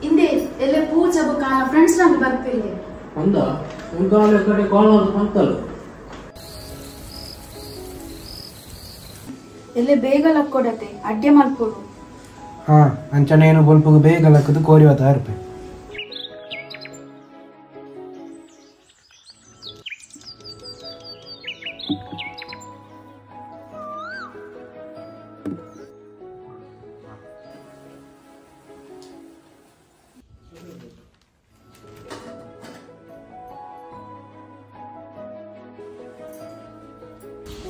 ಇಂದೆ ಎಲ್ಲ ಪೂಜೆ ಬಕಾನ ಫ್ರೆಂಡ್ಸ್ ನಂಗೆ ಬರ್ತಿಲ್ಲ ಒಂದ ಉಂಗಾಲ ಕಡೆ ಕಾಲ್ ಅಂತಲ್ಲ ಎಲ್ಲ ಬೇಗ ಲಕ್ಕೊಡತೆ ಅಡ್ಡೆ ಮಾಡ್ಕೊಡು ಹಾ ಅಂಚನೆ ಏನು ಬಲ್ಪುಗೆ ಬೇಗ ಲಕ್ಕದು ಕೋರಿ 1000 ರೂಪಾಯಿ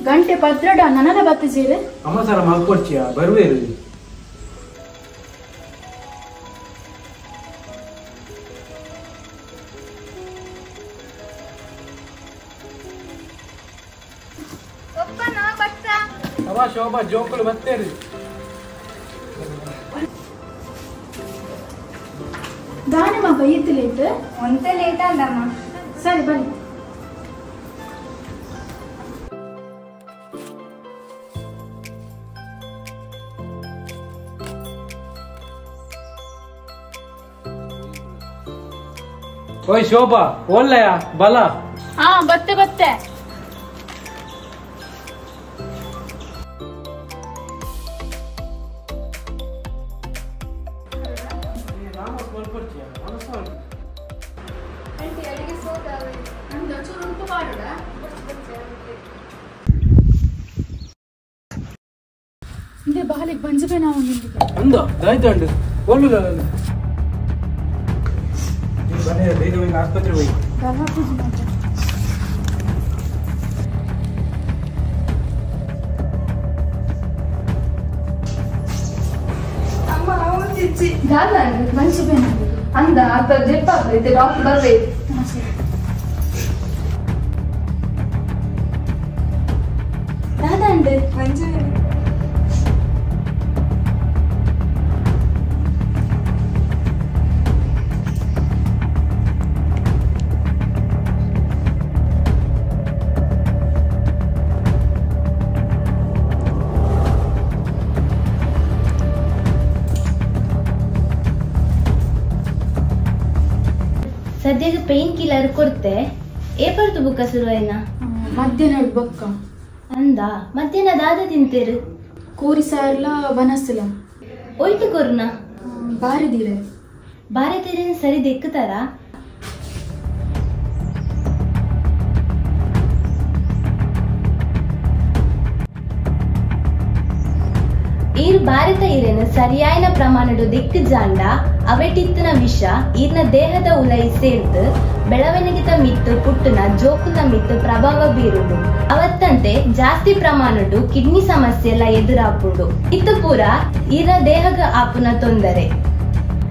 ಗಂಟೆ ಪತ್ರಡ ನನಗ ಬತ್ತಿಸೀರೆ ಅಮ್ಮ ಸರ ಮಲ್ಕೊಡ್ಚಿಯಾ ಬರುವೇರು ಅವ ಶೋಭಾ ಜೋಕುಲು ಬತ್ತೇರಿ ದಾನಮ್ಮ ಬೈಯ್ತು ಲೇಟ್ ಒಂದೇ ಲೇಟ್ ಅಂದಮ್ಮ ಸರಿ ಬನ್ನಿ ಓಯ್ ಶೋಭಾ ಒಳ್ಳೆಯ ಬಲ ಹಾ ಬತ್ತೆ ಬತ್ತೆ ಇಂದೆ ಬಾಲಿಗೆ ಬಂಜಬೆ ನಾವು ನಿಂತಿದ್ದೆ ಅಂದ ದಾಯ್ತಂಡು ಒಳ್ಳು ಬೇಗ ಬೇಗ ಆಸ್ಪತ್ರೆ ಹೋಗಿ ಗರ್ಭ ಪೂಜೆ ಮಾಡ್ತಾರೆ ಅಮ್ಮ ಅವನು ಚಿಚ್ಚಿ ದಾದ ಬಂಜಬೆ ನಾವು ಅಂದ ಅದ ಜೆಪ್ಪ ಆಗ್ತೈತೆ ಡಾಕ್ಟರ್ ಬರ್ಬೇಕು ದಾದ ಅಂದೆ ಮಂಜು ಸದ್ಯಕ್ಕೆ ಪೇನ್ ಕಿಲ್ಲರ್ ಕೊಡ್ತೆ ಏಪರ್ತು ಬುಕ್ಕ ಶುರುವಾಯಿನ ಮಧ್ಯಾಹ್ನ ಬೊಕ್ಕ ಅಂದ ಮಧ್ಯಾಹ್ನ ದಾದ ತಿಂತೇರು ಕೂರಿ ಸಾರ್ಲ ವನಸ್ಸಲ ಒಯ್ತು ಕೊರ್ನ ಬಾರಿದೀರೆ ಬಾರೆ ತೀರೇನು ಸರಿ ದೆಕ್ಕತಾರ ಈರು ಭಾರತ ಇರೇನು ಸರಿಯಾಯಿನ ಪ್ರಮಾಣಡು ದಿಕ್ಕು ಜಾಂಡ ಅವೆಟಿತ್ತಿನ ವಿಷ ಈರ್ನ ದೇಹದ ಉಲೈ ಸೇರ್ದು ಬೆಳವಣಿಗೆದ ಮಿತ್ತು ಪುಟ್ಟನ ಜೋಕುಲ ಮಿತ್ತು ಪ್ರಭಾವ ಬೀರುಡು ಅವತ್ತಂತೆ ಜಾಸ್ತಿ ಪ್ರಮಾಣಡು ಕಿಡ್ನಿ ಸಮಸ್ಯೆ ಎಲ್ಲ ಎದುರಾಪುಂಡು ಇತ್ತು ಪೂರ ಈರ್ನ ದೇಹಗ ಆಪುನ ತೊಂದರೆ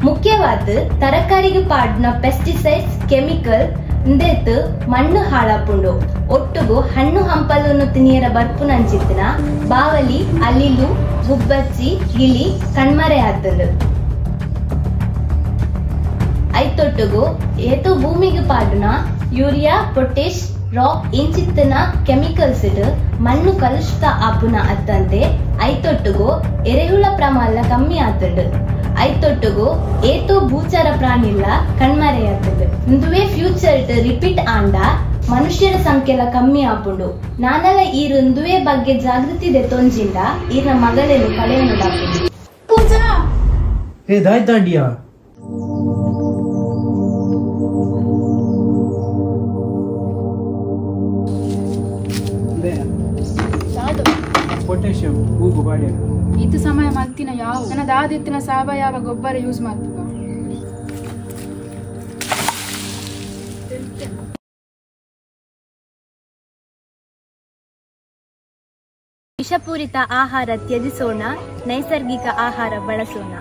ಮುಖ್ಯವಾದ ತರಕಾರಿಗೆ ಪಾಡ್ನ ಪೆಸ್ಟಿಸೈಡ್ಸ್ ಕೆಮಿಕಲ್ ಇಂದೆತ್ತು ಮಣ್ಣು ಹಾಳಾಪುಂಡು ಒಟ್ಟುಗು ಹಣ್ಣು ಹಂಪಲನ್ನು ತಿನಿಯರ ಬರ್ಪುನಂಚಿತ್ತಿನ ಬಾವಲಿ ಅಲಿಲು ಗುಬ್ಬಚ್ಚಿ ಗಿಳಿ ಕಣ್ಮರೆ ಆತಂದು ಐತೊಟ್ಟುಗು ಏತು ಭೂಮಿಗೆ ಪಾಡುನ ಯೂರಿಯಾ ಪೊಟ್ಯಾಶ್ ರಾಕ್ ಇಂಚಿತ್ತಿನ ಕೆಮಿಕಲ್ಸ್ ಇಡು ಮಣ್ಣು ಕಲುಷಿತ ಆಪುನ ಅತ್ತಂತೆ ಐತೊಟ್ಟುಗು ಎರೆಹುಳ ಪ್ರಮಾಣ ಕಮ್ಮಿ ಆತಂಡು ಐತೊಟ್ಟುಗು ಏತೋ ಭೂಚಾರ ಪ್ರಾಣಿಲ್ಲ ಕಣ್ಮರೆ ಆತಂಡು ಇಂದುವೆ ಫ್ಯೂಚರ್ ರಿಪೀಟ್ ಆಂಡ ಮನುಷ್ಯರ ಸಂಖ್ಯೆಲ ಕಮ್ಮಿ ಆಪುಂಡು ನಾನೆಲ್ಲ ಈ ರುಂದುವೆ ಬಗ್ಗೆ ಜಾಗೃತಿ ದೆತ್ತೊಂಜಿಂದ ಈರ್ನ ಮಗಳನ್ನು ಕಳೆಯನುಡಾಪುಂಡು ಪೂಜಾ ಏ ದಾಯ್ತಾಂಡಿಯಾ ಪೊಟ್ಯಾಷಿಯಂ ಹೂಗು ಬಾಡಿ ಇದು ಸಮಯ ಮಲ್ತಿನ ಯಾವ ನನ್ನ ದಾದಿತ್ತಿನ ಸಾವಯವ ಗೊಬ್ಬರ ಯೂಸ್ ಮಾಡ್ತೀವ ವಿಷಪೂರಿತ ಆಹಾರ ತ್ಯಜಿಸೋಣ, ನೈಸರ್ಗಿಕ ಆಹಾರ ಬಳಸೋಣ.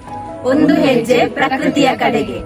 ಒಂದು ಹೆಜ್ಜೆ ಪ್ರಕೃತಿಯ ಕಡೆಗೆ.